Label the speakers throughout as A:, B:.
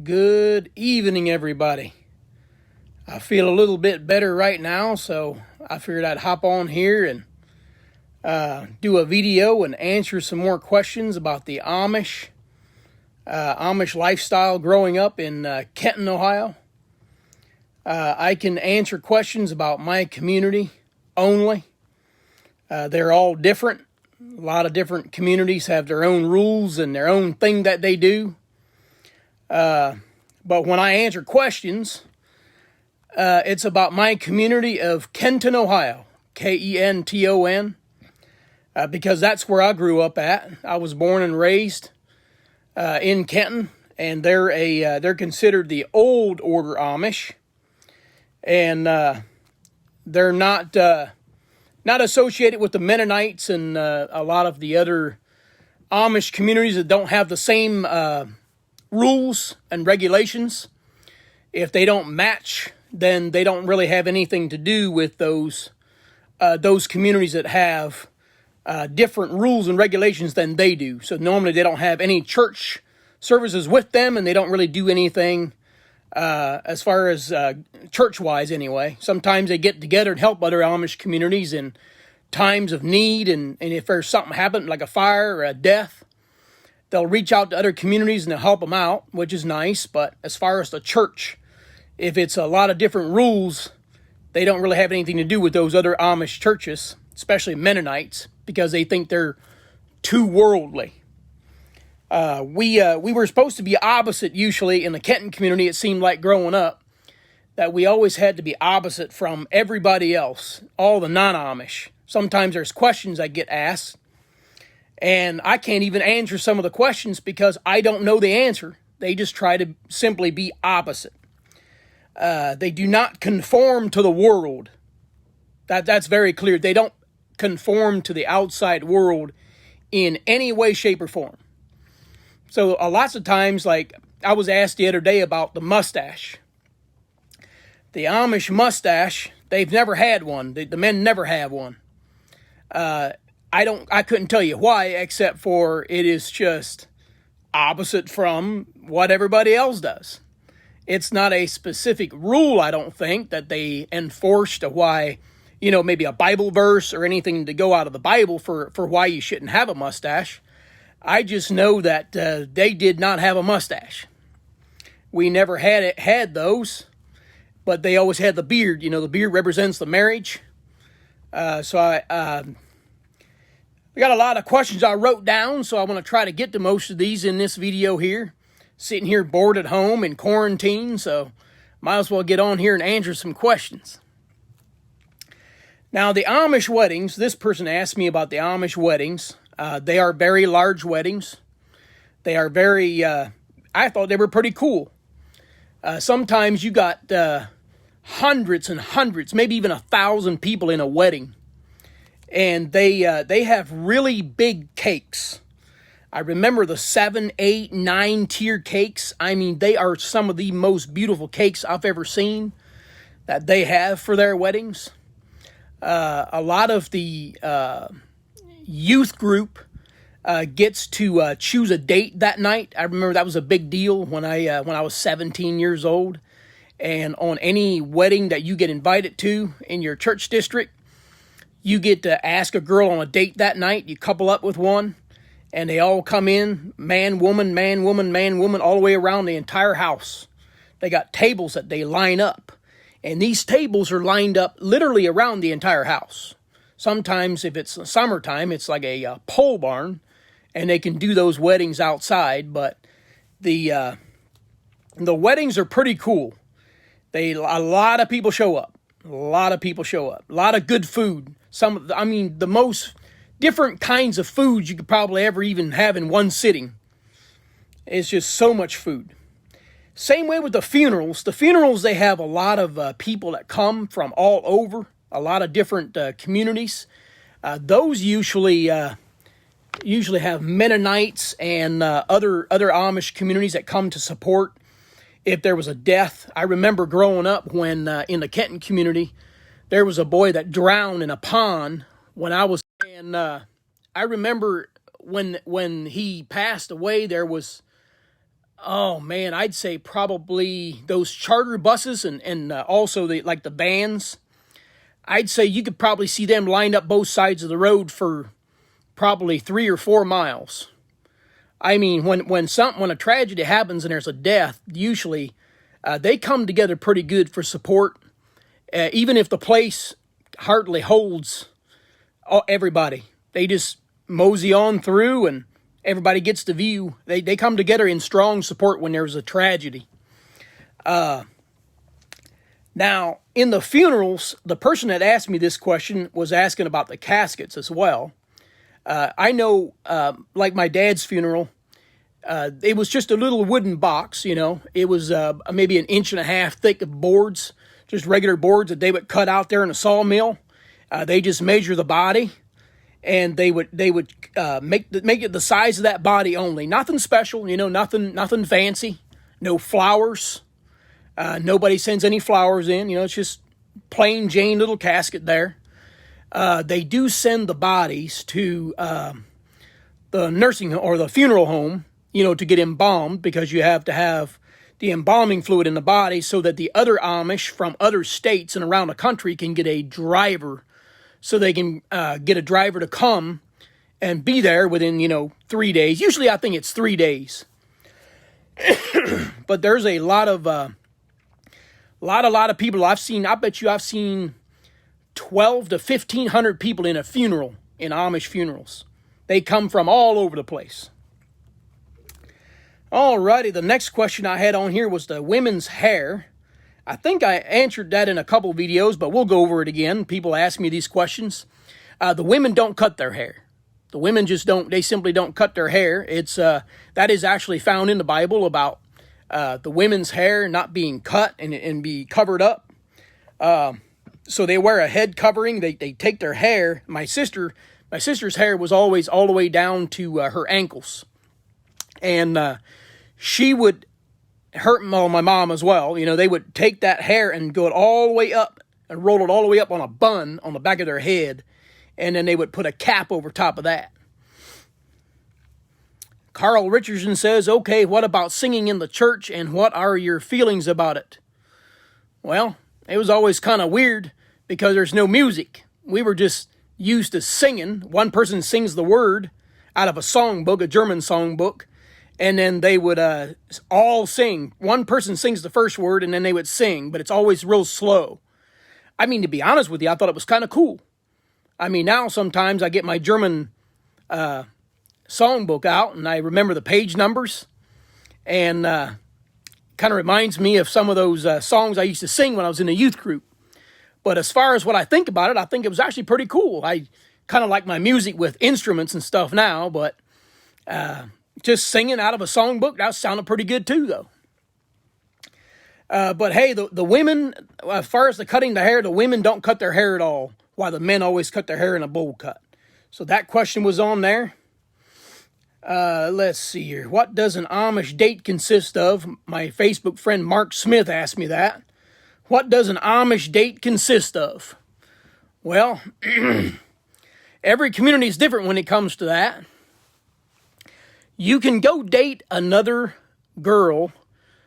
A: Good evening, everybody. I feel a little bit better right now, so I figured I'd hop on here and do a video and answer some more questions about the Amish lifestyle growing up in Kenton, Ohio. I can answer questions about my community only. They're all different. A lot of different communities have their own rules and their own thing that they do. But when I answer questions, it's about my community of Kenton, Ohio, Kenton, because that's where I grew up at. I was born and raised in Kenton, and they're considered the old order Amish, and they're not associated with the Mennonites and a lot of the other Amish communities that don't have the same rules and regulations. If they don't match, then they don't really have anything to do with those communities that have different rules and regulations than they do. So normally they don't have any church services with them, and they don't really do anything as far as church-wise anyway. Sometimes they get together and help other Amish communities in times of need, and if there's something happened, like a fire or a death, they'll reach out to other communities and they'll help them out, which is nice. But as far as the church, if it's a lot of different rules, they don't really have anything to do with those other Amish churches, especially Mennonites, because they think they're too worldly. We were supposed to be opposite usually in the Kenton community. It seemed like growing up that we always had to be opposite from everybody else, all the non-Amish. Sometimes there's questions I get asked, and I can't even answer some of the questions because I don't know the answer. They just try to simply be opposite. They do not conform to the world. That's very clear. They don't conform to the outside world in any way, shape, or form. So lots of times, like I was asked the other day about the mustache. The Amish mustache, they've never had one. The men never have one. I couldn't tell you why, except for it is just opposite from what everybody else does. It's not a specific rule, I don't think, that they enforce to why, maybe a Bible verse or anything to go out of the Bible for why you shouldn't have a mustache. I just know that they did not have a mustache. We never had those, but they always had the beard. The beard represents the marriage. We got a lot of questions I wrote down, so I want to try to get to most of these in this video here. Sitting here bored at home in quarantine, so might as well get on here and answer some questions. Now, the Amish weddings, this person asked me about the Amish weddings. They are very large weddings. They are very, I thought they were pretty cool. Sometimes you got hundreds and hundreds, maybe even 1,000 people in a wedding. And they have really big cakes. I remember the 7, 8, 9 tier cakes. I mean, they are some of the most beautiful cakes I've ever seen that they have for their weddings. A lot of the youth group gets to choose a date that night. I remember that was a big deal when I was 17 years old. And on any wedding that you get invited to in your church district, you get to ask a girl on a date that night. You couple up with one, and they all come in, man, woman, man, woman, man, woman, all the way around the entire house. They got tables that they line up, and these tables are lined up literally around the entire house. Sometimes, if it's summertime, it's like a pole barn, and they can do those weddings outside, but the weddings are pretty cool. A lot of people show up. A lot of good food. The most different kinds of foods you could probably ever even have in one sitting. It's just so much food. Same way with the funerals. The funerals, they have a lot of people that come from all over, a lot of different communities. Those usually have Mennonites and other Amish communities that come to support if there was a death. I remember growing up when in the Kenton community, there was a boy that drowned in a pond when I was, and I remember when he passed away, there was Oh man, I'd say probably those charter buses and also the vans. I'd say you could probably see them lined up both sides of the road for probably 3 or 4 miles. I mean, when a tragedy happens and there's a death, usually they come together pretty good for support, even if the place hardly holds everybody. They just mosey on through and everybody gets the view. They come together in strong support when there's a tragedy. Now, in the funerals, the person that asked me this question was asking about the caskets as well. I know, like my dad's funeral, it was just a little wooden box, you know. It was maybe 1.5 inches thick of boards, just regular boards that they would cut out there in a sawmill. They just measure the body, and they would make it the size of that body only. Nothing special, you know, nothing fancy. No flowers. Nobody sends any flowers in. You know, it's just plain Jane little casket there. They do send the bodies to the nursing or the funeral home, you know, to get embalmed, because you have to have the embalming fluid in the body so that the other Amish from other states and around the country can get a driver, so they can get a driver to come and be there within, 3 days. Usually I think it's 3 days. But there's a lot of people I've seen. I bet you I've seen 12 to 1,500 people in a funeral, in Amish funerals. They come from all over the place. Alrighty, the next question I had on here was the women's hair. I think I answered that in a couple videos, but we'll go over it again. People ask me these questions. The women don't cut their hair. The women just don't, they simply don't cut their hair. It's that is actually found in the Bible about the women's hair not being cut and be covered up. So they wear a head covering. They take their hair. My sister's hair was always all the way down to her ankles. And she would my mom as well. You know, they would take that hair and go it all the way up and roll it all the way up on a bun on the back of their head. And then they would put a cap over top of that. Carl Richardson says, okay, what about singing in the church, and what are your feelings about it? Well, it was always kind of weird because there's no music. We were just used to singing. One person sings the word out of a songbook, a German songbook, and then they would all sing. One person sings the first word, and then they would sing, but it's always real slow. I mean, to be honest with you, I thought it was kind of cool. I mean, now sometimes I get my German songbook out, and I remember the page numbers, and kind of reminds me of some of those songs I used to sing when I was in a youth group. But as far as what I think about it, I think it was actually pretty cool. I kind of like my music with instruments and stuff now, but just singing out of a songbook, that sounded pretty good too, though. But hey, the women, as far as the cutting the hair, the women don't cut their hair at all, while the men always cut their hair in a bowl cut. So that question was on there. Let's see here. What does an Amish date consist of? My Facebook friend Mark Smith asked me that. What does an Amish date consist of? Well, every community is different when it comes to that. You can go date another girl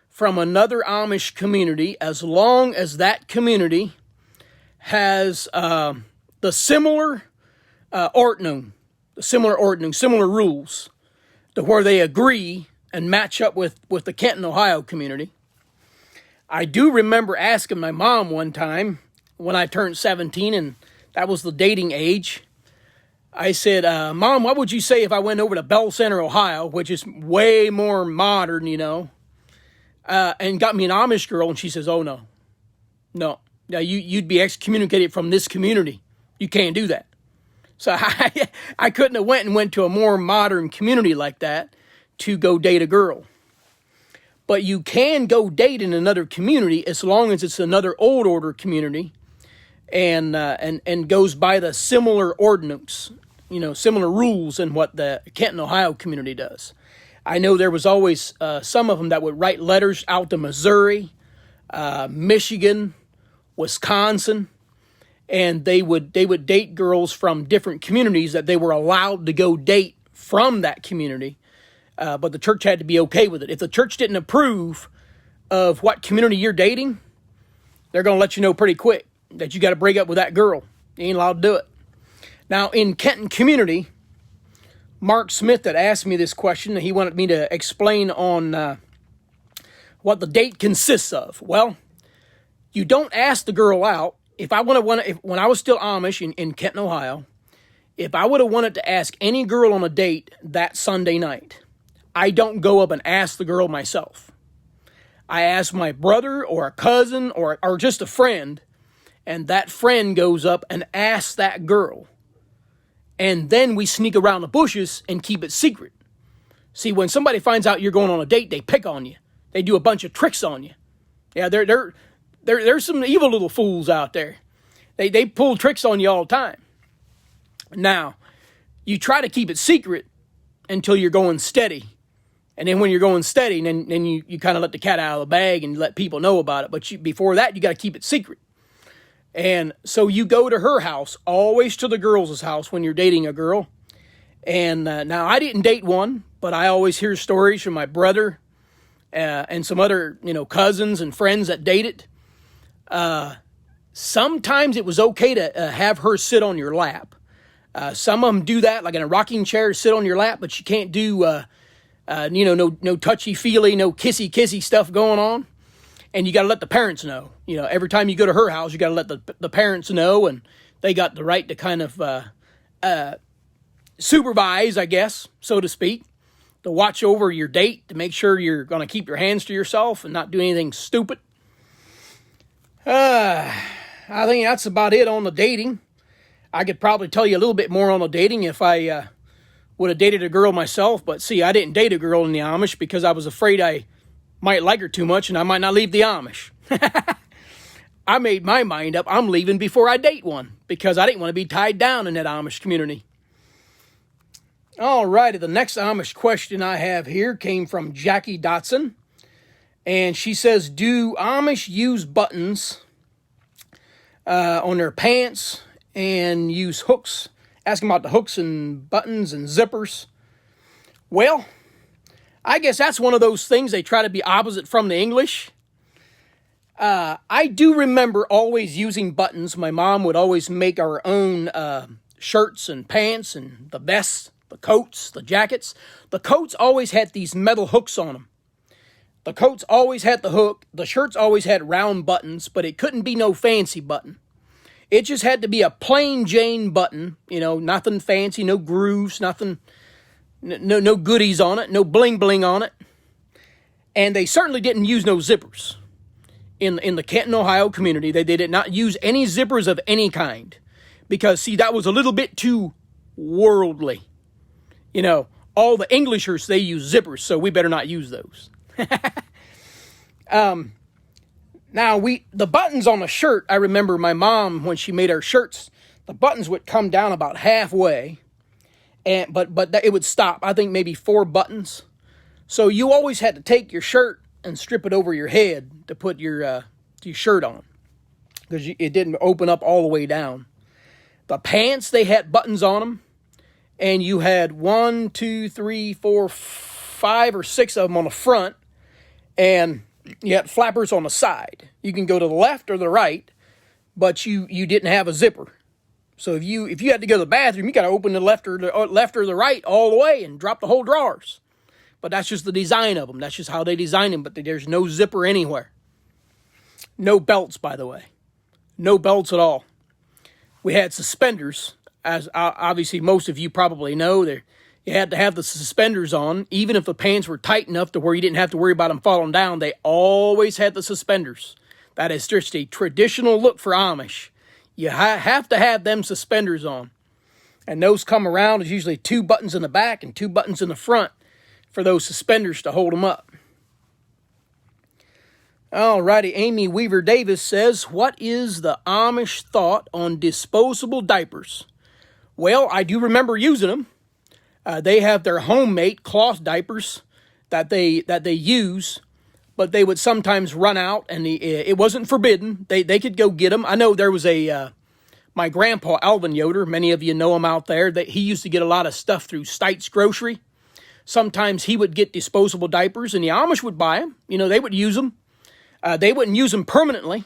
A: from another Amish community as long as that community has the similar ordnung, similar rules, to where they agree and match up with the Kenton, Ohio community. I do remember asking my mom one time when I turned 17, and that was the dating age. I said, Mom, what would you say if I went over to Bell Center, Ohio, which is way more modern, and got me an Amish girl? And she says, oh, no, you'd be excommunicated from this community. You can't do that. So I couldn't have went to a more modern community like that to go date a girl. But you can go date in another community as long as it's another old order community and goes by the similar ordinance, similar rules in what the Kenton, Ohio community does. I know there was always some of them that would write letters out to Missouri, Michigan, Wisconsin, and they would date girls from different communities that they were allowed to go date from that community but the church had to be okay with it. If the church didn't approve of what community you're dating, they're going to let you know pretty quick that you got to break up with that girl. You ain't allowed to do it. Now, in Kenton community, Mark Smith had asked me this question. He wanted me to explain on what the date consists of. Well, you don't ask the girl out. If when I was still Amish in Kenton, Ohio, if I would have wanted to ask any girl on a date that Sunday night, I don't go up and ask the girl myself. I ask my brother or a cousin or just a friend, and that friend goes up and asks that girl. And then we sneak around the bushes and keep it secret. See, when somebody finds out you're going on a date, they pick on you. They do a bunch of tricks on you. Yeah, there's some evil little fools out there. They pull tricks on you all the time. Now, you try to keep it secret until you're going steady. And then when you're going steady, then you kind of let the cat out of the bag and let people know about it. But before that, you got to keep it secret. And so you go to her house, always to the girl's house when you're dating a girl. And now I didn't date one, but I always hear stories from my brother and some other cousins and friends that dated. Sometimes it was okay to have her sit on your lap. Some of them do that, like in a rocking chair, sit on your lap, but you can't do no touchy-feely, no kissy-kissy stuff going on. And you got to let the parents know. Every time you go to her house, you got to let the parents know, and they got the right to kind of supervise, I guess, so to speak, to watch over your date, to make sure you're going to keep your hands to yourself and not do anything stupid. I think that's about it on the dating. I could probably tell you a little bit more on the dating if I would have dated a girl myself, but see, I didn't date a girl in the Amish because I was afraid I might like her too much and I might not leave the Amish. I made my mind up. I'm leaving before I date one because I didn't want to be tied down in that Amish community. All righty, the next Amish question I have here came from Jackie Dotson. And she says, do Amish use buttons on their pants and use hooks? Asking about the hooks and buttons and zippers. Well, I guess that's one of those things they try to be opposite from the English. I do remember always using buttons. My mom would always make our own shirts and pants and the vests, the coats, the jackets. The coats always had these metal hooks on them. The coats always had the hook. The shirts always had round buttons, but it couldn't be no fancy button. It just had to be a plain Jane button, nothing fancy, no grooves, nothing, no goodies on it, no bling bling on it. And they certainly didn't use no zippers. In the Kenton, Ohio community, they did not use any zippers of any kind. Because, see, that was a little bit too worldly. All the Englishers, they use zippers, so we better not use those. Now, the buttons on the shirt, I remember my mom, when she made our shirts, the buttons would come down about halfway, but it would stop, I think maybe 4 buttons. So you always had to take your shirt and strip it over your head to put your shirt on, because it didn't open up all the way down. The pants, they had buttons on them, and you had 1, 2, 3, 4, 5 or 6 of them on the front, and you had flappers on the side. You can go to the left or the right, but you didn't have a zipper. So if you had to go to the bathroom, you got to open the left or the right all the way and drop the whole drawers. But that's just the design of them. That's just how they design them. But there's no zipper anywhere. No belts, by the way. No belts at all. We had suspenders, as obviously most of you probably know. You had to have the suspenders on, even if the pants were tight enough to where you didn't have to worry about them falling down. They always had the suspenders. That is just a traditional look for Amish. You have to have them suspenders on. And those come around as usually 2 buttons in the back and 2 buttons in the front for those suspenders to hold them up. Alrighty, Amy Weaver Davis says, what is the Amish thought on disposable diapers? Well, I do remember using them. They have their homemade cloth diapers that they use, but they would sometimes run out, and it wasn't forbidden. They could go get them. I know there was my grandpa, Alvin Yoder, many of you know him out there, that he used to get a lot of stuff through Stites Grocery. Sometimes he would get disposable diapers, and the Amish would buy them. They would use them. They wouldn't use them permanently.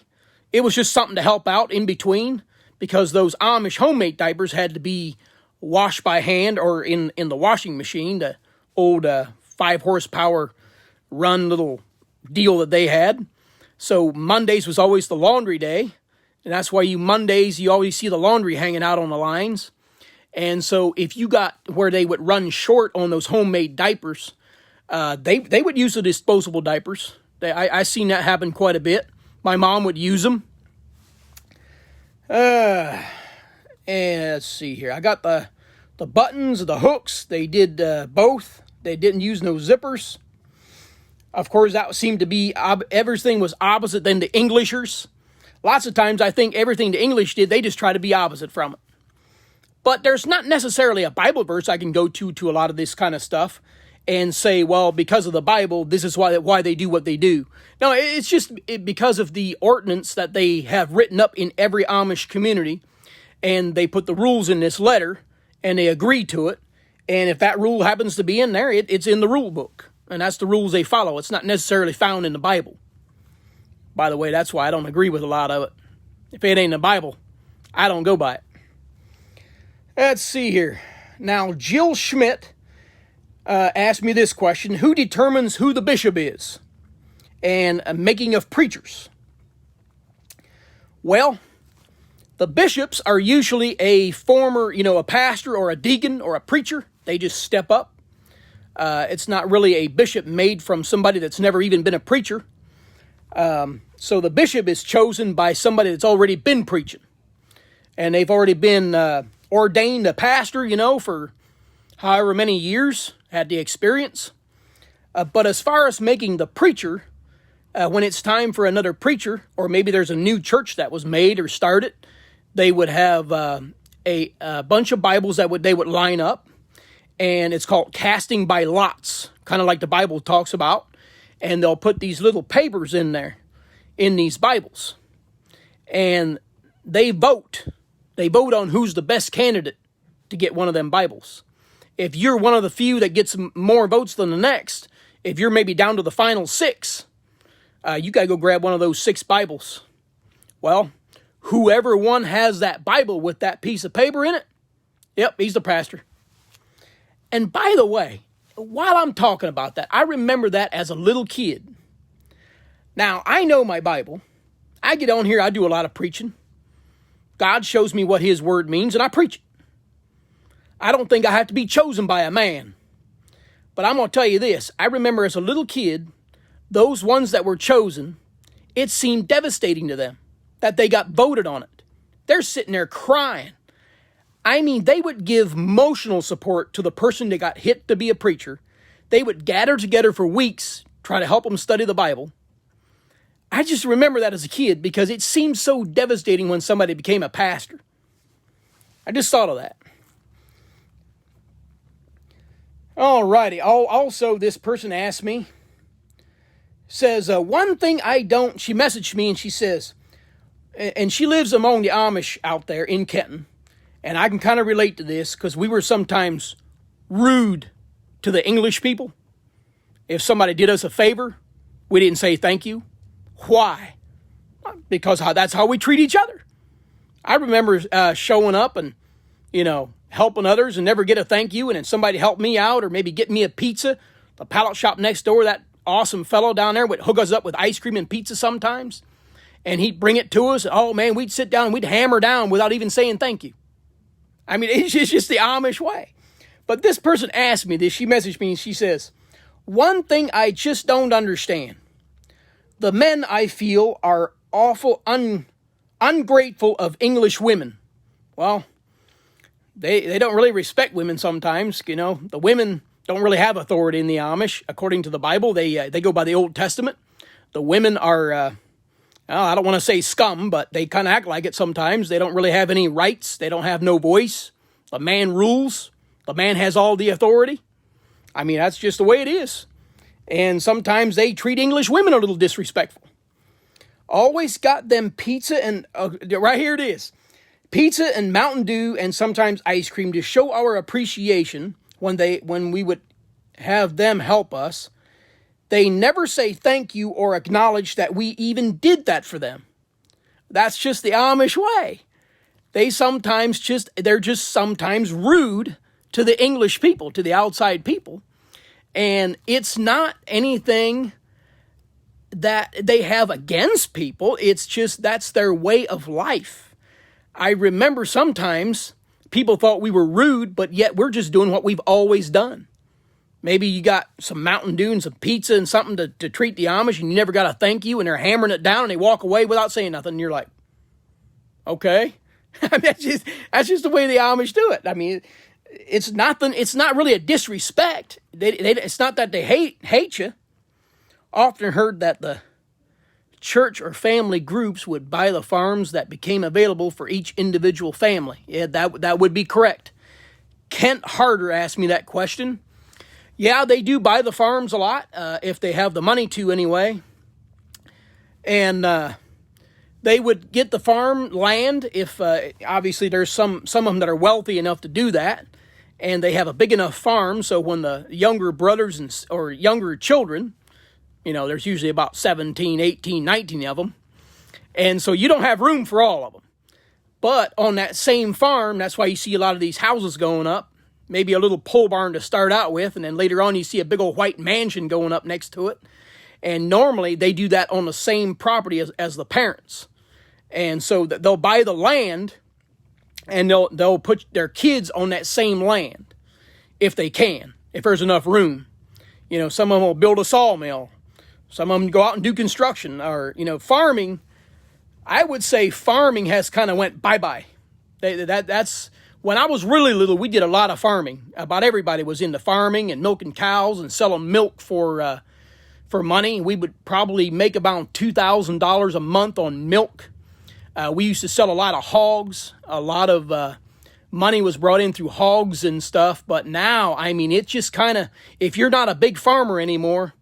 A: It was just something to help out in between, because those Amish homemade diapers had to be washed by hand or in the washing machine, the old 5 horsepower run little deal that they had. So Mondays was always the laundry day, and that's why Mondays you always see the laundry hanging out on the lines. And so if you got where they would run short on those homemade diapers, they would use the disposable diapers. I seen that happen quite a bit. My mom would use them. And let's see here. I got the buttons, the hooks. They did both. They didn't use no zippers. Of course, that seemed to be, everything was opposite than the Englishers. Lots of times I think everything the English did, they just try to be opposite from it. But there's not necessarily a Bible verse I can go to a lot of this kind of stuff and say, well, because of the Bible, this is why they do what they do. No, it's just because of the ordinance that they have written up in every Amish community, and they put the rules in this letter, and they agree to it. And if that rule happens to be in there, it's in the rule book. And that's the rules they follow. It's not necessarily found in the Bible. By the way, that's why I don't agree with a lot of it. If it ain't in the Bible, I don't go by it. Let's see here. Now, Jill Schmidt asked me this question: who determines who the bishop is? And making of preachers. Well, the bishops are usually a former, a pastor or a deacon or a preacher. They just step up. It's not really a bishop made from somebody that's never even been a preacher. So the bishop is chosen by somebody that's already been preaching. And they've already been ordained a pastor, for however many years, had the experience. But as far as making the preacher, when it's time for another preacher, or maybe there's a new church that was made or started, they would have a bunch of Bibles that they would line up. And it's called casting by lots, kind of like the Bible talks about. And they'll put these little papers in there, in these Bibles. And they vote. They vote on who's the best candidate to get one of them Bibles. If you're one of the few that gets more votes than the next, if you're maybe down to the final 6, you got to go grab one of those 6 Bibles. Well, whoever one has that Bible with that piece of paper in it, yep, he's the pastor. And by the way, while I'm talking about that, I remember that as a little kid. Now, I know my Bible. I get on here, I do a lot of preaching. God shows me what His Word means, and I preach it. I don't think I have to be chosen by a man. But I'm going to tell you this. I remember as a little kid, those ones that were chosen, it seemed devastating to them that they got voted on it. They're sitting there crying. I mean, they would give emotional support to the person that got hit to be a preacher. They would gather together for weeks, try to help them study the Bible. I just remember that as a kid because it seemed so devastating when somebody became a pastor. I just thought of that. Alrighty. Also, this person asked me, says, one thing I don't, she messaged me and she says, and she lives among the Amish out there in Kenton. And I can kind of relate to this because we were sometimes rude to the English people. If somebody did us a favor, we didn't say thank you. Why? Because that's how we treat each other. I remember showing up and, helping others and never get a thank you. And then somebody helped me out or maybe get me a pizza. The pallet shop next door, that awesome fellow down there would hook us up with ice cream and pizza sometimes. And he'd bring it to us. Oh, man, we'd sit down and we'd hammer down without even saying thank you. I mean, it's just the Amish way. But this person asked me this. She messaged me and she says, one thing I just don't understand. The men, I feel, are awful ungrateful of English women. Well, they don't really respect women sometimes. The women don't really have authority in the Amish. According to the Bible, they go by the Old Testament. The women are... I don't want to say scum, but they kind of act like it sometimes. They don't really have any rights. They don't have no voice. The man rules. The man has all the authority. I mean, that's just the way it is. And sometimes they treat English women a little disrespectful. Always got them pizza and, right here it is. Pizza and Mountain Dew and sometimes ice cream to show our appreciation when we would have them help us, they never say thank you or acknowledge that we even did that for them. That's just the Amish way. They're just sometimes rude to the English people, to the outside people. And it's not anything that they have against people. It's just that's their way of life. I remember sometimes people thought we were rude, but yet we're just doing what we've always done. Maybe you got some Mountain Dew and some pizza and something to treat the Amish, and you never got a thank you, and they're hammering it down, and they walk away without saying nothing, and you're like, okay. That's just the way the Amish do it. I mean, it's not really a disrespect. It's not that they hate you. Often heard that the church or family groups would buy the farms that became available for each individual family. Yeah, that would be correct. Kent Harder asked me that question. Yeah, they do buy the farms a lot, if they have the money to anyway. And they would get the farm land if, obviously there's some of them that are wealthy enough to do that. And they have a big enough farm, so when the younger brothers or younger children, there's usually about 17, 18, 19 of them. And so you don't have room for all of them. But on that same farm, that's why you see a lot of these houses going up. Maybe a little pole barn to start out with, and then later on you see a big old white mansion going up next to it. And normally they do that on the same property as the parents. And so they'll buy the land, and they'll put their kids on that same land if they can, if there's enough room. Some of them will build a sawmill. Some of them go out and do construction. Or, farming, I would say farming has kind of went bye-bye. That's... When I was really little, we did a lot of farming. About everybody was into farming and milking cows and selling milk for money. We would probably make about $2,000 a month on milk. We used to sell a lot of hogs. A lot of money was brought in through hogs and stuff. But now, I mean, it's just kind of, if you're not a big farmer anymore,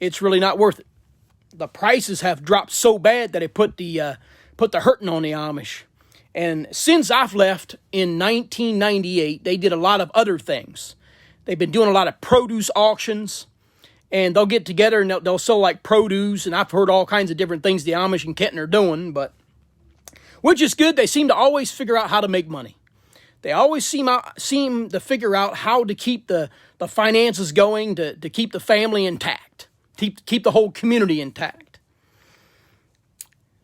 A: it's really not worth it. The prices have dropped so bad that it put the hurting on the Amish. And since I've left in 1998, they did a lot of other things. They've been doing a lot of produce auctions, and they'll get together and they'll sell like produce, and I've heard all kinds of different things the Amish and Kenton are doing, which is good. They seem to always figure out how to make money. They always seem to figure out how to keep the finances going, to keep the family intact, keep the whole community intact.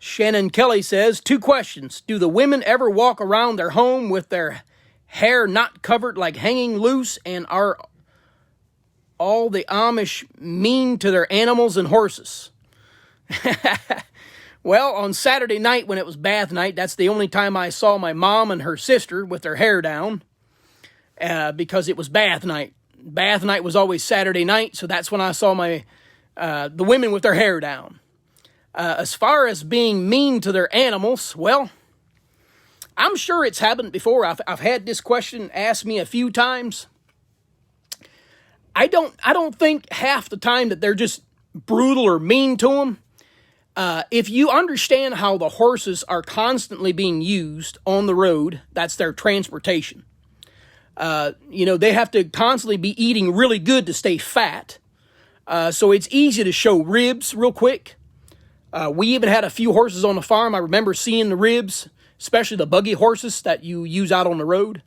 A: Shannon Kelly says, 2 questions. Do the women ever walk around their home with their hair not covered, like hanging loose? And are all the Amish mean to their animals and horses? Well, on Saturday night when it was bath night, that's the only time I saw my mom and her sister with their hair down, because it was bath night. Bath night was always Saturday night, so that's when I saw the women with their hair down. As far as being mean to their animals, well, I'm sure it's happened before. I've had this question asked me a few times. I don't think half the time that they're just brutal or mean to them. If you understand how the horses are constantly being used on the road, that's their transportation. They have to constantly be eating really good to stay fat. So it's easy to show ribs real quick. We even had a few horses on the farm. I remember seeing the ribs, especially the buggy horses that you use out on the road.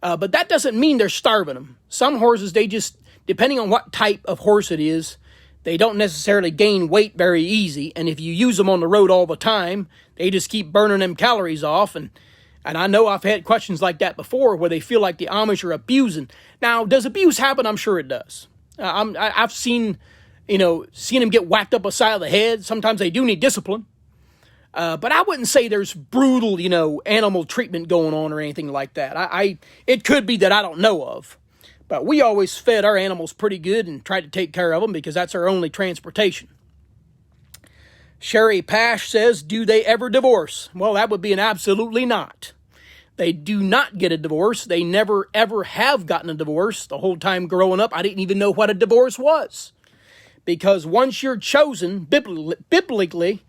A: But that doesn't mean they're starving them. Some horses, they just, depending on what type of horse it is, they don't necessarily gain weight very easy. And if you use them on the road all the time, they just keep burning them calories off. And I know I've had questions like that before where they feel like the Amish are abusing. Now, does abuse happen? I'm sure it does. I've seen them get whacked up beside of the head. Sometimes they do need discipline. But I wouldn't say there's brutal, animal treatment going on or anything like that. It could be that I don't know of. But we always fed our animals pretty good and tried to take care of them because that's our only transportation. Sherry Pash says, do they ever divorce? Well, that would be an absolutely not. They do not get a divorce. They never, ever have gotten a divorce. The whole time growing up, I didn't even know what a divorce was. Because once you're chosen, biblically,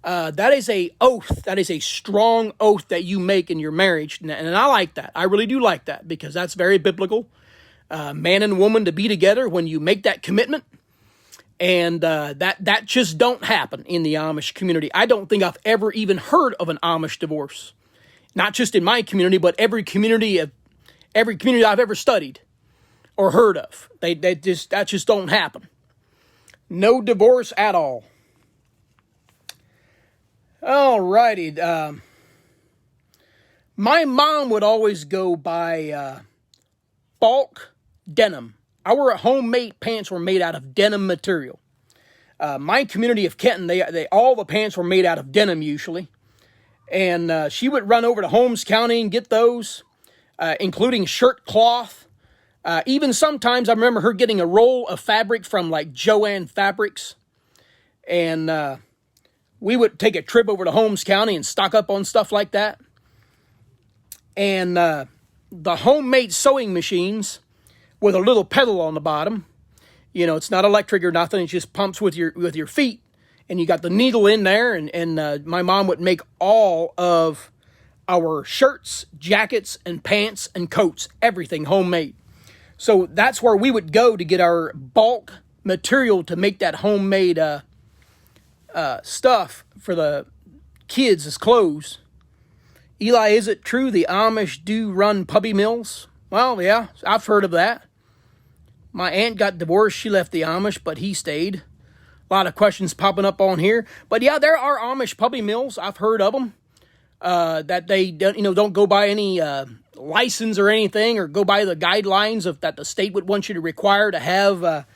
A: that is a oath. That is a strong oath that you make in your marriage. And I like that. I really do like that because that's very biblical. man and woman to be together when you make that commitment. And that just don't happen in the Amish community. I don't think I've ever even heard of an Amish divorce. Not just in my community, but every community I've ever studied or heard of. That just don't happen. No divorce at all. All righty. My mom would always go by bulk denim. Our homemade pants were made out of denim material. My community of Kenton, all the pants were made out of denim usually. And she would run over to Holmes County and get those, including shirt cloth. Even sometimes I remember her getting a roll of fabric from like Joann Fabrics. And we would take a trip over to Holmes County and stock up on stuff like that. And the homemade sewing machines with a little pedal on the bottom. You know, it's not electric or nothing. It just pumps with your feet. And you got the needle in there. And my mom would make all of our shirts, jackets, and pants and coats. Everything homemade. So that's where we would go to get our bulk material to make that homemade stuff for the kids as clothes. Eli, is it true the Amish do run puppy mills? Well, yeah, I've heard of that. My aunt got divorced. She left the Amish, but he stayed. A lot of questions popping up on here. But yeah, there are Amish puppy mills. I've heard of them. That they don't go by any license or anything, or go by the guidelines that the state would want you to require to have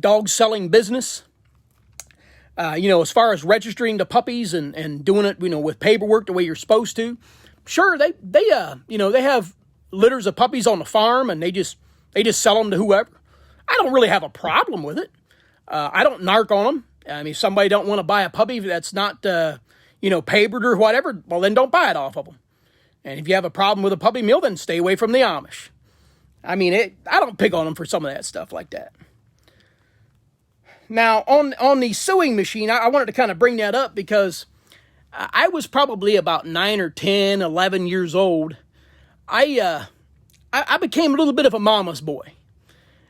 A: dog selling business. As far as registering the puppies and doing it, with paperwork the way you're supposed to. Sure, they have litters of puppies on the farm, and they just sell them to whoever. I don't really have a problem with it. I don't narc on them. I mean, if somebody don't want to buy a puppy that's not, papered or whatever, well, then don't buy it off of them. And if you have a problem with a puppy mill, then stay away from the Amish. I mean, I don't pick on them for some of that stuff like that. Now, on the sewing machine, I wanted to kind of bring that up because I was probably about 9 or 10, 11 years old. I became a little bit of a mama's boy.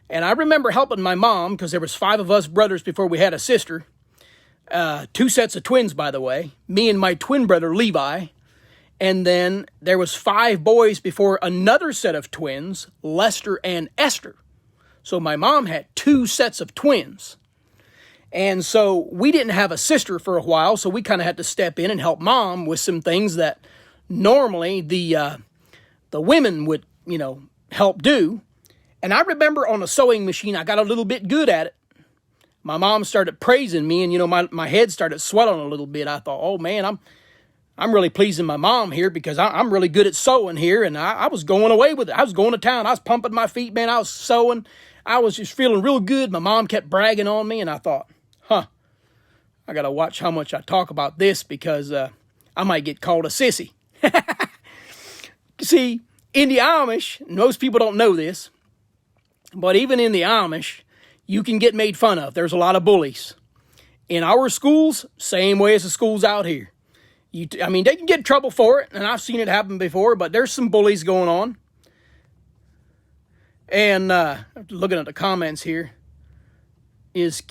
A: And I remember helping my mom, because there was 5 of us brothers before we had a sister. 2 sets of twins, by the way. Me and my twin brother, Levi. And then there was 5 boys before another set of twins, Lester and Esther. So my mom had 2 sets of twins. And so we didn't have a sister for a while, so we kind of had to step in and help mom with some things that normally the women would, help do. And I remember on a sewing machine, I got a little bit good at it. My mom started praising me, and my head started swelling a little bit. I thought, oh man, I'm really pleasing my mom here because I'm really good at sewing here, and I was going away with it. I was going to town. I was pumping my feet, man. I was sewing. I was just feeling real good. My mom kept bragging on me, and I thought, I got to watch how much I talk about this because I might get called a sissy. See, in the Amish, most people don't know this, but even in the Amish, you can get made fun of. There's a lot of bullies. In our schools, same way as the schools out here. They can get in trouble for it, and I've seen it happen before, but there's some bullies going on. And looking at the comments here,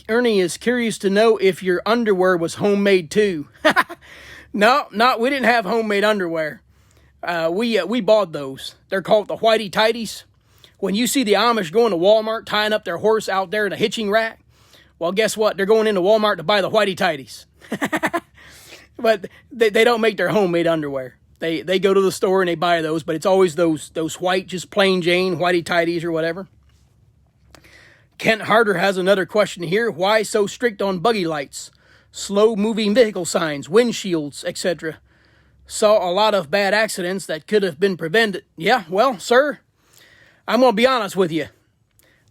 A: Ernie is curious to know if your underwear was homemade too. No, we didn't have homemade underwear. We bought those. They're called the whitey tighties. When you see the Amish going to Walmart tying up their horse out there in a hitching rack, well, guess what? They're going into Walmart to buy the whitey tighties. But they don't make their homemade underwear. They go to the store and they buy those, but it's always those white, just plain Jane, whitey tighties or whatever. Kent Harder has another question here. Why so strict on buggy lights, slow-moving vehicle signs, windshields, etc.? Saw a lot of bad accidents that could have been prevented. Yeah, well, sir, I'm going to be honest with you.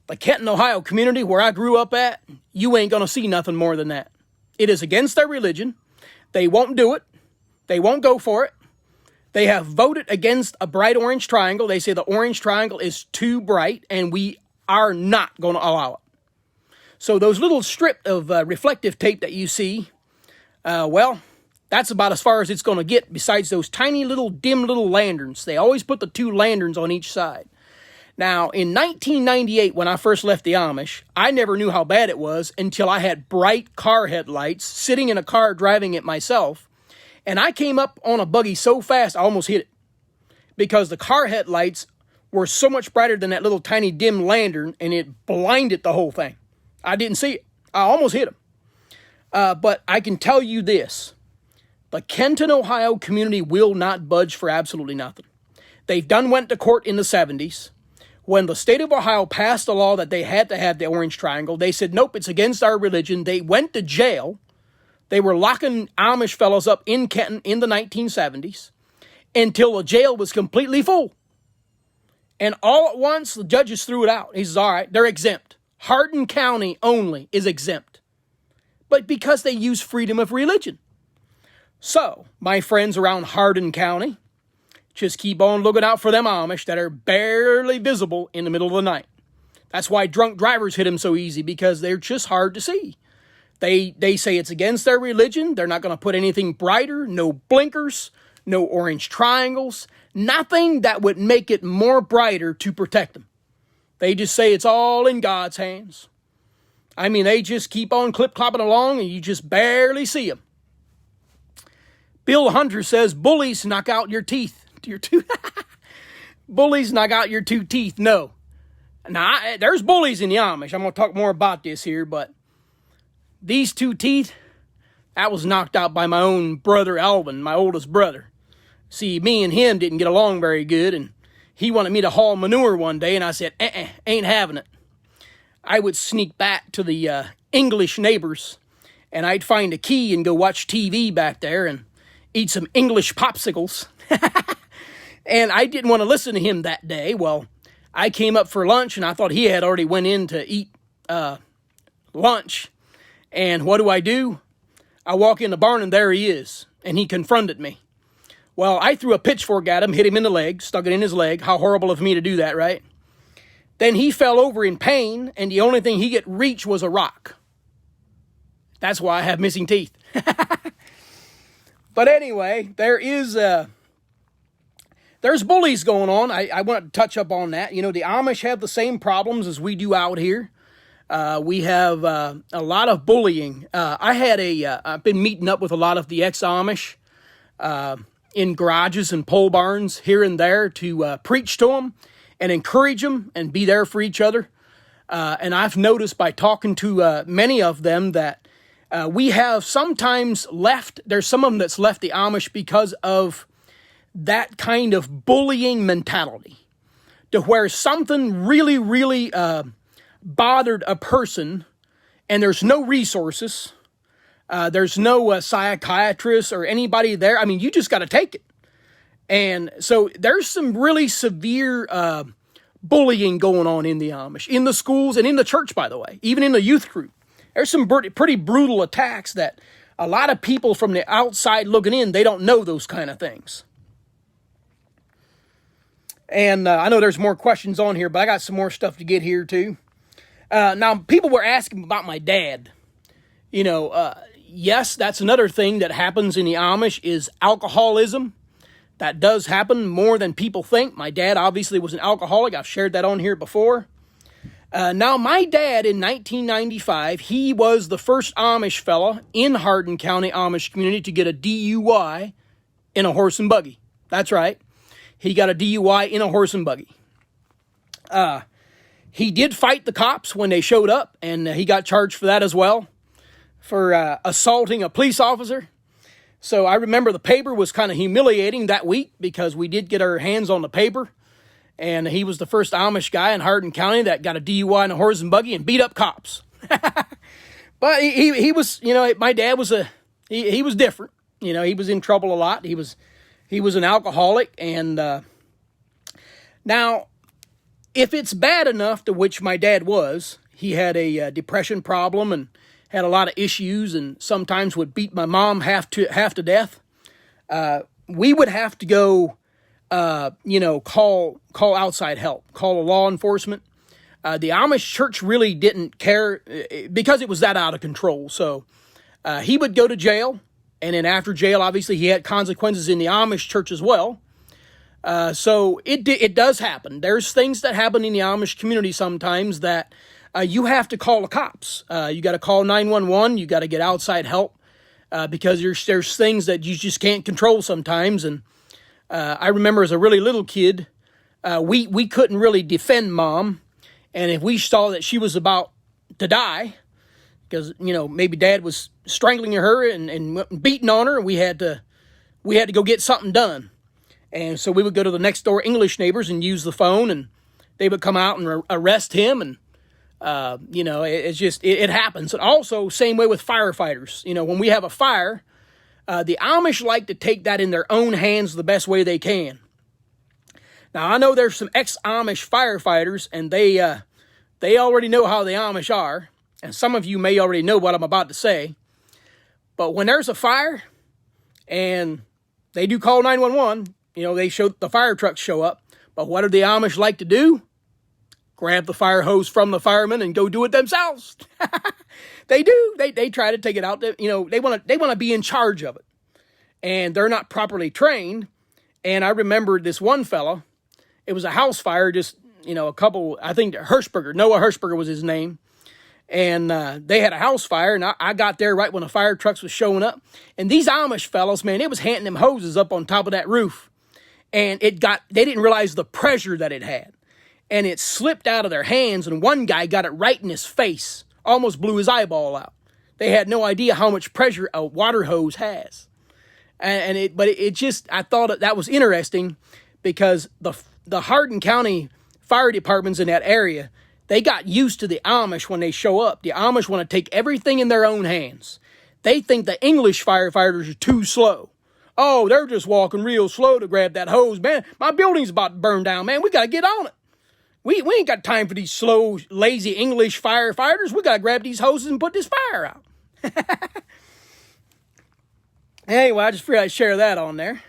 A: The Kenton, Ohio community where I grew up at, you ain't going to see nothing more than that. It is against their religion. They won't do it. They won't go for it. They have voted against a bright orange triangle. They say the orange triangle is too bright, and we are not going to allow it. So those little strip of reflective tape that you see, that's about as far as it's going to get, besides those tiny little dim little lanterns. They always put the 2 lanterns on each side. Now, in 1998, when I first left the Amish, I never knew how bad it was until I had bright car headlights, sitting in a car driving it myself, and I came up on a buggy so fast I almost hit it, because the car headlights were so much brighter than that little tiny dim lantern, and it blinded the whole thing. I didn't see it. I almost hit him. But I can tell you this. The Kenton, Ohio community will not budge for absolutely nothing. They've went to court in the 70s. When the state of Ohio passed a law that they had to have the orange triangle, they said, nope, it's against our religion. They went to jail. They were locking Amish fellows up in Kenton in the 1970s until the jail was completely full. And all at once, the judges threw it out. He says, all right, they're exempt. Hardin County only is exempt. But because they use freedom of religion. So, my friends around Hardin County, just keep on looking out for them Amish that are barely visible in the middle of the night. That's why drunk drivers hit them so easy, because they're just hard to see. They say it's against their religion. They're not going to put anything brighter, no blinkers, no orange triangles, nothing that would make it more brighter to protect them. They just say it's all in God's hands. I mean, they just keep on clip-clopping along and you just barely see them. Bill Hunter says, bullies knock out your teeth. Bullies knock out your two teeth. No. Now, there's bullies in the Amish. I'm going to talk more about this here, but these two teeth, that was knocked out by my own brother Alvin, my oldest brother. See, me and him didn't get along very good, and he wanted me to haul manure one day, and I said, ain't having it. I would sneak back to the English neighbors, and I'd find a key and go watch TV back there and eat some English popsicles. And I didn't want to listen to him that day. Well, I came up for lunch, and I thought he had already went in to eat lunch. And what do? I walk in the barn, and there he is, and he confronted me. Well, I threw a pitchfork at him, hit him in the leg, stuck it in his leg. How horrible of me to do that, right? Then he fell over in pain, and the only thing he could reach was a rock. That's why I have missing teeth. But anyway, there's bullies going on. I want to touch up on that. You know, the Amish have the same problems as we do out here. We have a lot of bullying. I've been meeting up with a lot of the ex-Amish in garages and pole barns here and there to preach to them and encourage them and be there for each other. And I've noticed by talking to many of them that we have sometimes there's some of them that's left the Amish because of that kind of bullying mentality, to where something really, really bothered a person and there's no resources. There's no psychiatrist or anybody there. I mean, you just got to take it. And so there's some really severe bullying going on in the Amish, in the schools and in the church, by the way, even in the youth group. There's some pretty brutal attacks that a lot of people from the outside looking in, they don't know those kind of things. And I know there's more questions on here, but I got some more stuff to get here too. Now, people were asking about my dad. You know, yes, that's another thing that happens in the Amish is alcoholism. That does happen more than people think. My dad obviously was an alcoholic. I've shared that on here before. Now, my dad in 1995, he was the first Amish fella in Hardin County Amish community to get a DUI in a horse and buggy. That's right. He got a DUI in a horse and buggy. He did fight the cops when they showed up, and he got charged for that as well, for assaulting a police officer. So I remember the paper was kind of humiliating that week because we did get our hands on the paper. And he was the first Amish guy in Hardin County that got a DUI in a horse and buggy and beat up cops. But he was, you know, my dad was he was different. You know, he was in trouble a lot. He was an alcoholic. And now, if it's bad enough, to which my dad was, he had a depression problem and had a lot of issues and sometimes would beat my mom half to death. We would have to go, call outside help, call law enforcement. The Amish church really didn't care because it was that out of control. So he would go to jail, and then after jail, obviously, he had consequences in the Amish church as well. So it does happen. There's things that happen in the Amish community sometimes that you have to call the cops. You got to call 911. You got to get outside help because there's things that you just can't control sometimes. And I remember as a really little kid, we couldn't really defend Mom, and if we saw that she was about to die, because maybe Dad was strangling her and beating on her, and we had to go get something done. And so we would go to the next door English neighbors and use the phone, and they would come out and arrest him. And, it happens. And also, same way with firefighters. When we have a fire, the Amish like to take that in their own hands the best way they can. Now, I know there's some ex-Amish firefighters, and they already know how the Amish are. And some of you may already know what I'm about to say. But when there's a fire, and they do call 911, the fire trucks show up. But what do the Amish like to do? Grab the fire hose from the firemen and go do it themselves. They do. They try to take it out. They want to be in charge of it. And they're not properly trained. And I remember this one fella. It was a house fire, just, a couple, I think Noah Hirschberger was his name. And they had a house fire, and I got there right when the fire trucks was showing up. And these Amish fellows, man, it was handing them hoses up on top of that roof. And they didn't realize the pressure that it had. And it slipped out of their hands, and one guy got it right in his face. Almost blew his eyeball out. They had no idea how much pressure a water hose has. I thought that was interesting because the Hardin County fire departments in that area, they got used to the Amish when they show up. The Amish want to take everything in their own hands. They think the English firefighters are too slow. Oh, they're just walking real slow to grab that hose. Man, my building's about to burn down, man. We got to get on it. We ain't got time for these slow, lazy English firefighters. We got to grab these hoses and put this fire out. Anyway, I just figured I'd share that on there.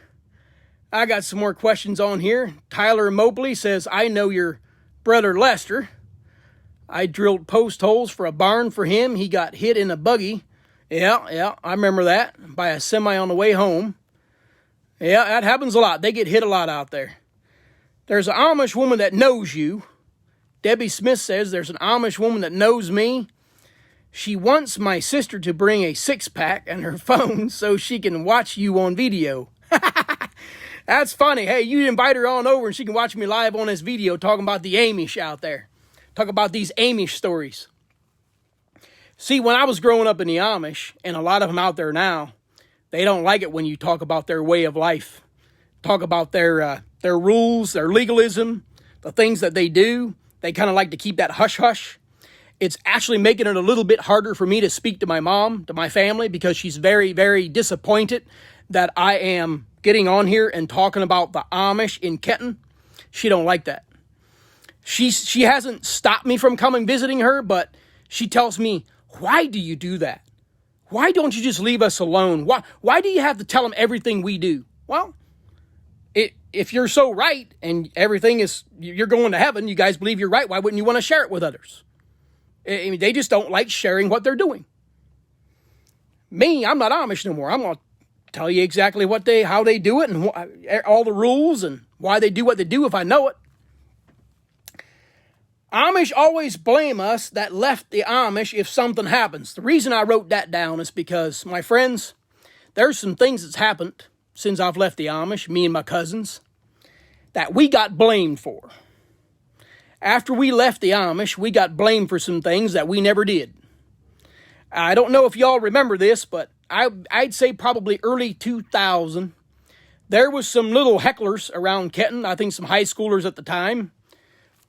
A: I got some more questions on here. Tyler Mobley says, I know your brother Lester. I drilled post holes for a barn for him. He got hit in a buggy. Yeah, I remember that. By a semi on the way home. Yeah, that happens a lot. They get hit a lot out there. There's an Amish woman that knows you. Debbie Smith says, there's an Amish woman that knows me. She wants my sister to bring a 6-pack and her phone so she can watch you on video. That's funny. Hey, you invite her on over and she can watch me live on this video talking about the Amish out there. Talk about these Amish stories. See, when I was growing up in the Amish, and a lot of them out there now, they don't like it when you talk about their way of life. Talk about their rules, their legalism, the things that they do. They kind of like to keep that hush-hush. It's actually making it a little bit harder for me to speak to my mom, to my family, because she's very, very disappointed that I am getting on here and talking about the Amish in Kenton. She don't like that. She hasn't stopped me from coming visiting her, but she tells me, why do you do that? Why don't you just leave us alone? Why do you have to tell them everything we do? Well, if you're so right and you're going to heaven, you guys believe you're right, why wouldn't you want to share it with others? I mean, they just don't like sharing what they're doing. Me, I'm not Amish no more. I'm going to tell you exactly how they do it and all the rules and why they do what they do if I know it. Amish always blame us that left the Amish if something happens. The reason I wrote that down is because, my friends, there's some things that's happened since I've left the Amish, me and my cousins, that we got blamed for. After we left the Amish, we got blamed for some things that we never did. I don't know if y'all remember this, but I'd say probably early 2000, there was some little hecklers around Kenton, I think some high schoolers at the time,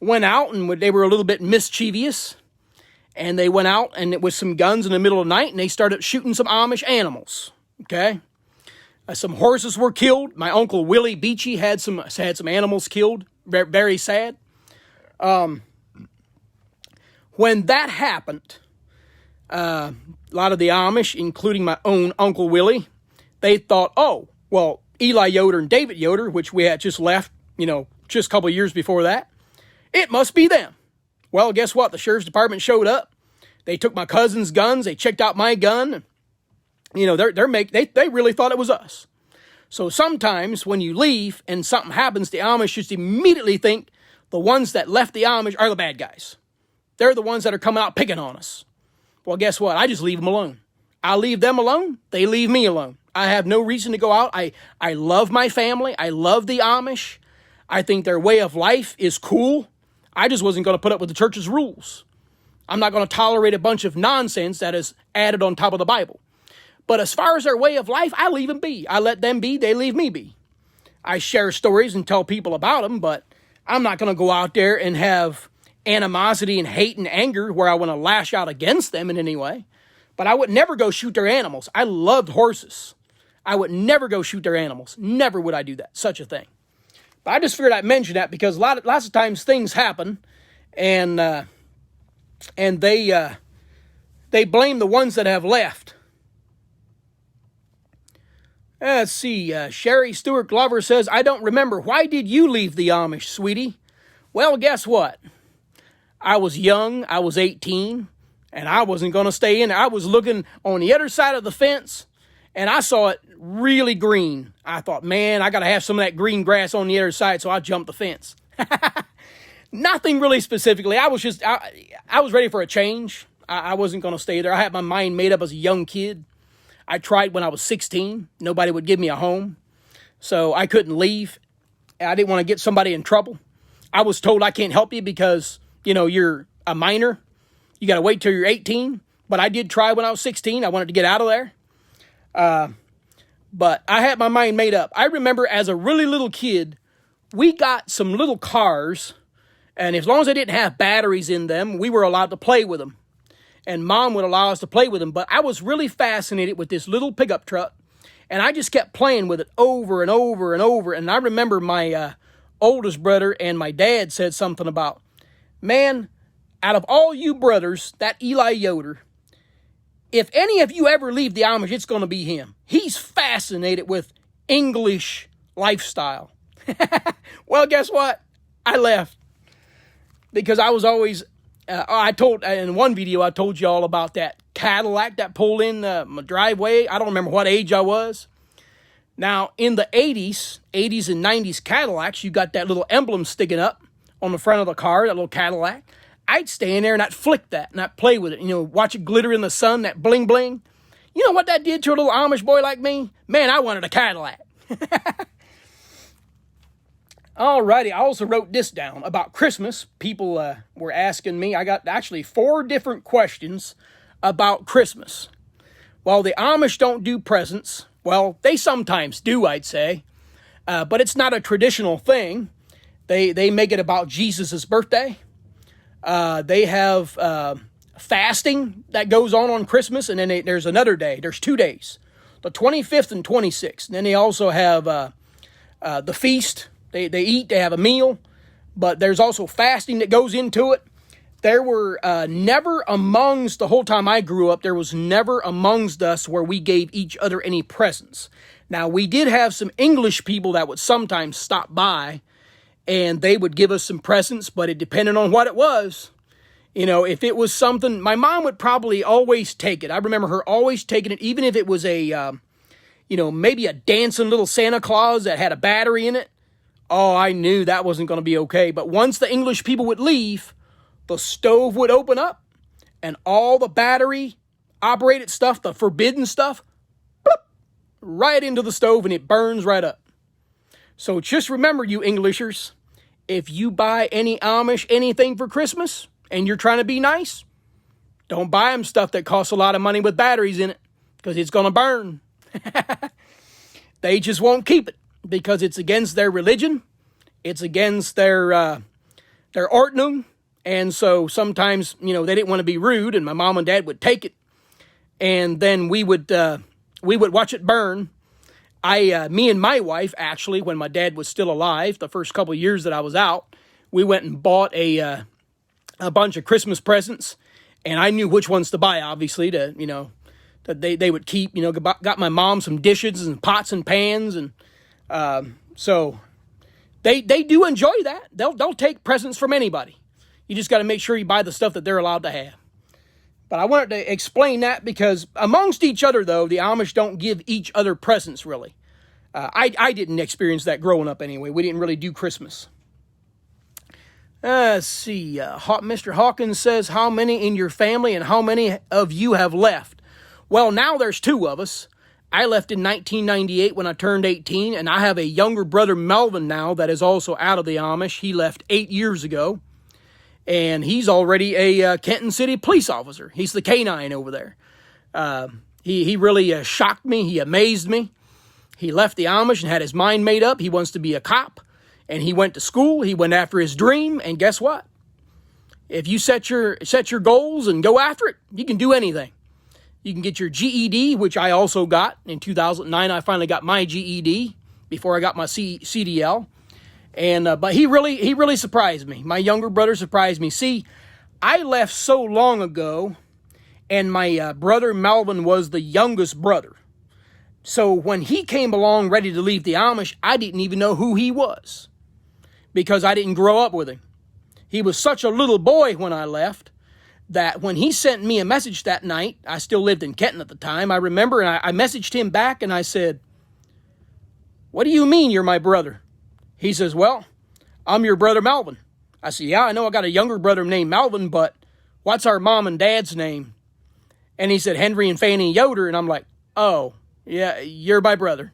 A: went out and they were a little bit mischievous. And they went out and it was some guns in the middle of the night and they started shooting some Amish animals. Okay? Some horses were killed. My uncle Willie Beachy had some animals killed. Very, very sad. When that happened, a lot of the Amish, including my own Uncle Willie, they thought, oh, well, Eli Yoder and David Yoder, which we had just left, just a couple of years before that, it must be them. Well, guess what? The sheriff's department showed up. They took my cousin's guns. They checked out my gun. They really thought it was us. So sometimes when you leave and something happens, the Amish just immediately think the ones that left the Amish are the bad guys. They're the ones that are coming out picking on us. Well, guess what? I just leave them alone. I leave them alone. They leave me alone. I have no reason to go out. I love my family. I love the Amish. I think their way of life is cool. I just wasn't going to put up with the church's rules. I'm not going to tolerate a bunch of nonsense that is added on top of the Bible. But as far as their way of life, I leave them be. I let them be. They leave me be. I share stories and tell people about them, but I'm not going to go out there and have animosity and hate and anger where I want to lash out against them in any way. But I would never go shoot their animals. I loved horses. I would never go shoot their animals. Never would I do that, such a thing. But I just figured I'd mention that because lots of times things happen, and they blame the ones that have left. Let's see. Sherry Stewart Glover says, I don't remember. Why did you leave the Amish, sweetie? Well, guess what? I was young. I was 18, and I wasn't going to stay in. I was looking on the other side of the fence, and I saw it really green. I thought, man, I got to have some of that green grass on the other side, so I jumped the fence. Nothing really specifically. I was ready for a change. I wasn't going to stay there. I had my mind made up as a young kid. I tried when I was 16. Nobody would give me a home, so I couldn't leave. I didn't want to get somebody in trouble. I was told I can't help you because, you're a minor. You got to wait till you're 18. But I did try when I was 16. I wanted to get out of there. But I had my mind made up. I remember as a really little kid, we got some little cars, and as long as they didn't have batteries in them, we were allowed to play with them. And Mom would allow us to play with them. But I was really fascinated with this little pickup truck, and I just kept playing with it over and over and over. And I remember my oldest brother and my dad said something about, man, out of all you brothers, that Eli Yoder, if any of you ever leave the Amish, it's going to be him. He's fascinated with English lifestyle. Well, guess what? I left because I was always, in one video, I told you all about that Cadillac that pulled in my driveway. I don't remember what age I was. Now, in the 80s and 90s Cadillacs, you got that little emblem sticking up on the front of the car, that little Cadillac. I'd stay in there and I'd flick that and I'd play with it. Watch it glitter in the sun, that bling bling. You know what that did to a little Amish boy like me? Man, I wanted a Cadillac. Alrighty, I also wrote this down about Christmas. People were asking me. I got actually 4 different questions about Christmas. Well, the Amish don't do presents. Well, they sometimes do, I'd say. But it's not a traditional thing. They make it about Jesus' birthday. They have fasting that goes on Christmas, and then there's another day. There's 2 days, the 25th and 26th. And then they also have the feast. They eat, they have a meal, but there's also fasting that goes into it. There were never amongst, the whole time I grew up, there was never amongst us where we gave each other any presents. Now, we did have some English people that would sometimes stop by, and they would give us some presents, but it depended on what it was. If it was something, my mom would probably always take it. I remember her always taking it, even if it was a, maybe a dancing little Santa Claus that had a battery in it. Oh, I knew that wasn't going to be okay. But once the English people would leave, the stove would open up, and all the battery-operated stuff, the forbidden stuff, bloop, right into the stove, and it burns right up. So just remember, you Englishers, if you buy any Amish anything for Christmas and you're trying to be nice, don't buy them stuff that costs a lot of money with batteries in it, because it's going to burn. They just won't keep it because it's against their religion. It's against their ordnung. And so sometimes, they didn't want to be rude, and my mom and dad would take it, and then we would watch it burn. Me and my wife, actually, when my dad was still alive, the first couple of years that I was out, we went and bought a bunch of Christmas presents, and I knew which ones to buy, obviously, that they would keep. Got my mom some dishes and pots and pans, and so they do enjoy that. They'll take presents from anybody. You just got to make sure you buy the stuff that they're allowed to have. But I wanted to explain that because amongst each other, though, the Amish don't give each other presents, really. I didn't experience that growing up anyway. We didn't really do Christmas. Let's see. Mr. Hawkins says, how many in your family and how many of you have left? Well, now there's 2 of us. I left in 1998 when I turned 18, and I have a younger brother, Melvin, now that is also out of the Amish. He left 8 years ago, and he's already a Kenton City police officer. He's the K-9 over there. He really shocked me. He amazed me. He left the Amish and had his mind made up. He wants to be a cop, and he went to school. He went after his dream, and guess what? If you set your goals and go after it, you can do anything. You can get your GED, which I also got. In 2009, I finally got my GED before I got my CDL. And but he really surprised me. My younger brother surprised me. See, I left so long ago, and my brother Melvin was the youngest brother. So when he came along ready to leave the Amish, I didn't even know who he was because I didn't grow up with him. He was such a little boy when I left that when he sent me a message that night, I still lived in Kenton at the time, I remember, and I messaged him back and I said, "What do you mean you're my brother?" He says, "Well, I'm your brother Melvin." I said, "Yeah, I know I got a younger brother named Melvin, but what's our mom and dad's name?" And he said, "Henry and Fanny Yoder." And I'm like, "Oh, yeah, you're my brother."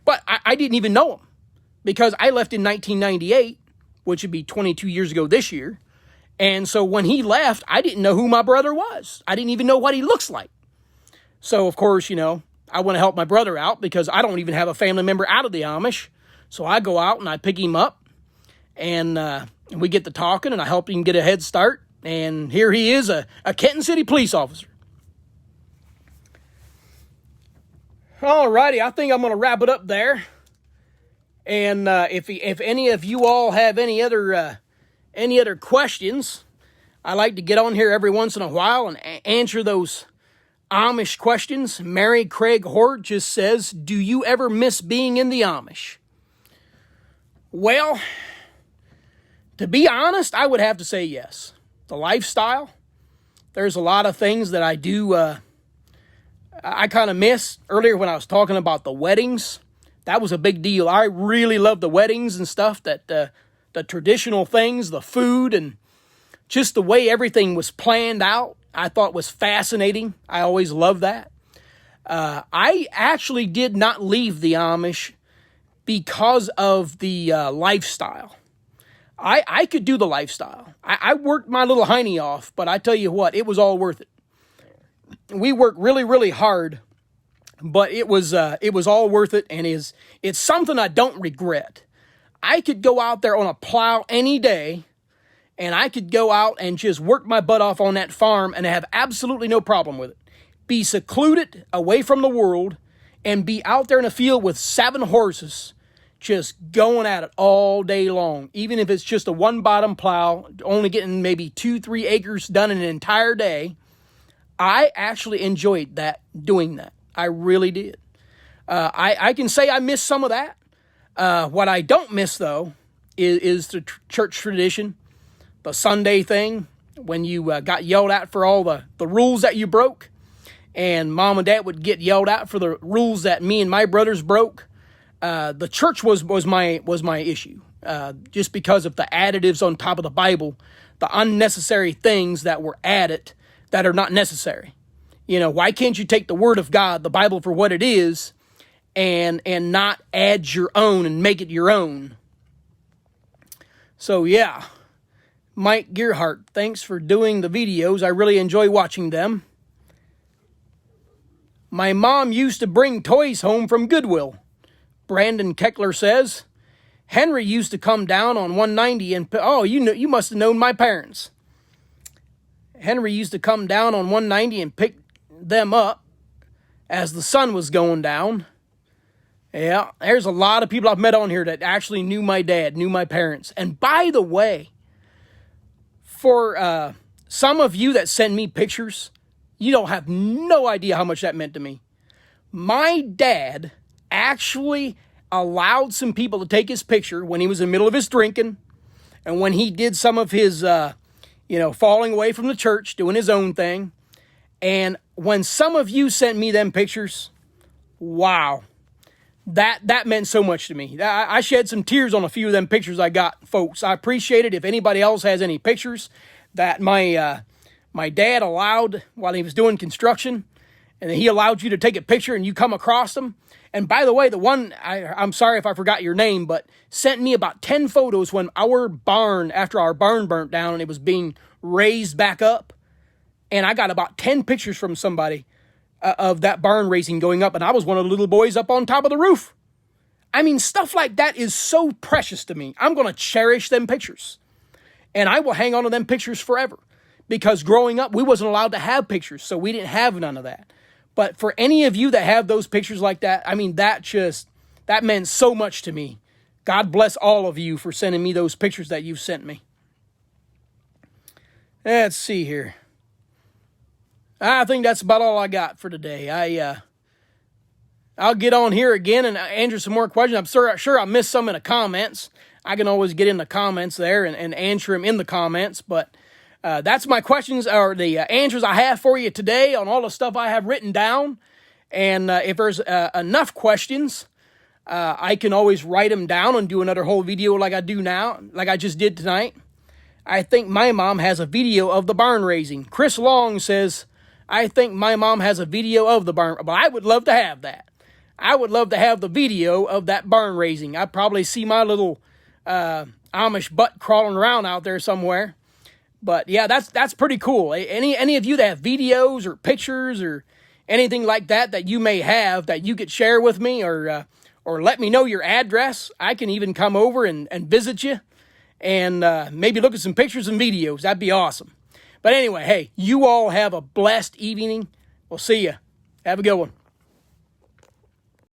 A: But I didn't even know him because I left in 1998, which would be 22 years ago this year. And so when he left, I didn't know who my brother was. I didn't even know what he looks like. So, of course, I want to help my brother out because I don't even have a family member out of the Amish. So I go out and I pick him up, and we get to talking, and I help him get a head start. And here he is, a Kenton City police officer. All righty, I think I'm going to wrap it up there. And if any of you all have any other questions, I like to get on here every once in a while and answer those Amish questions. Mary Craig Hort just says, "Do you ever miss being in the Amish?" Well, to be honest, I would have to say yes. The lifestyle, there's a lot of things that I do, I kind of miss. Earlier when I was talking about the weddings, that was a big deal. I really love the weddings and stuff, that the traditional things, the food, and just the way everything was planned out, I thought was fascinating. I always loved that. I actually did not leave the Amish because of the lifestyle. I could do the lifestyle. I worked my little hiney off, but I tell you what, it was all worth it. We worked really, really hard, but it was all worth it, and it's something I don't regret. I could go out there on a plow any day, and I could go out and just work my butt off on that farm and have absolutely no problem with it. Be secluded, away from the world, and be out there in a field with 7 horses, just going at it all day long. Even if it's just a one-bottom plow, only getting maybe 2-3 acres done in an entire day, I actually enjoyed doing that. I really did. I can say I miss some of that. What I don't miss, though, is the church tradition, the Sunday thing, when you got yelled at for all the rules that you broke, and mom and dad would get yelled at for the rules that me and my brothers broke. The church was my issue, just because of the additives on top of the Bible, the unnecessary things that were added that are not necessary. Why can't you take the Word of God, the Bible, for what it is, and not add your own and make it your own? So yeah, Mike Gearhart, thanks for doing the videos. I really enjoy watching them. My mom used to bring toys home from Goodwill. Brandon Keckler says, Henry used to come down on 190 and, you must have known my parents. Henry used to come down on 190 and pick them up as the sun was going down. Yeah, there's a lot of people I've met on here that actually knew my dad, knew my parents. And by the way, for some of you that send me pictures, you don't have no idea how much that meant to me. My dad actually allowed some people to take his picture when he was in the middle of his drinking, and when he did some of his, falling away from the church, doing his own thing. And when some of you sent me them pictures, wow, that meant so much to me. I shed some tears on a few of them pictures I got, folks. I appreciate it. If anybody else has any pictures that my dad allowed while he was doing construction, and he allowed you to take a picture and you come across them. And by the way, the one, I'm sorry if I forgot your name, but sent me about 10 photos when our barn, after our barn burnt down and it was being raised back up. And I got about 10 pictures from somebody of that barn raising going up. And I was one of the little boys up on top of the roof. I mean, stuff like that is so precious to me. I'm going to cherish them pictures. And I will hang on to them pictures forever. Because growing up, we wasn't allowed to have pictures. So we didn't have none of that. But for any of you that have those pictures like that, I mean, that meant so much to me. God bless all of you for sending me those pictures that you've sent me. Let's see here. I think that's about all I got for today. I'll get on here again and answer some more questions. I'm sure I missed some in the comments. I can always get in the comments there and answer them in the comments. But that's my questions, or the answers I have for you today on all the stuff I have written down. And if there's enough questions, I can always write them down and do another whole video like I do now, like I just did tonight. I think my mom has a video of the barn raising. Chris Long says, I think my mom has a video of the barn. But I would love to have that. I would love to have the video of that barn raising. I'd probably see my little Amish butt crawling around out there somewhere. But yeah, that's pretty cool. Any of you that have videos or pictures or anything like that you may have that you could share with me, or let me know your address. I can even come over and visit you and maybe look at some pictures and videos. That'd be awesome. But anyway, hey, you all have a blessed evening. We'll see you. Have a good one.